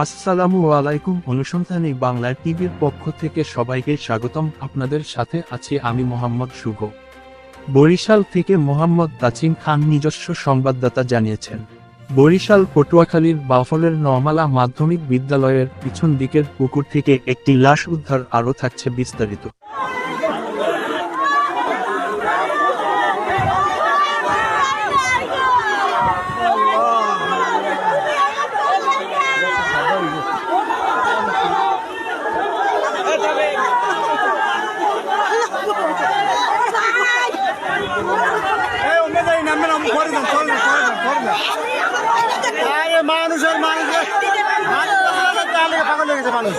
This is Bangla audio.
আসসালামু আলাইকুম। অনুসন্ধানী বাংলা টিভির পক্ষ থেকে সবাইকে স্বাগতম। আপনাদের সাথে আছি আমি মোহাম্মদ শুভ। বরিশাল থেকে মোহাম্মদ তাচিম খান নিজস্ব সংবাদদাতা জানিয়েছেন, বরিশাল পটুয়াখালীর বাফলের নরমালা মাধ্যমিক বিদ্যালয়ের পিছন দিকের পুকুর থেকে একটি লাশ উদ্ধার। আরও থাকছে বিস্তারিত। মানুষের পাগল লেগেছে মানুষ।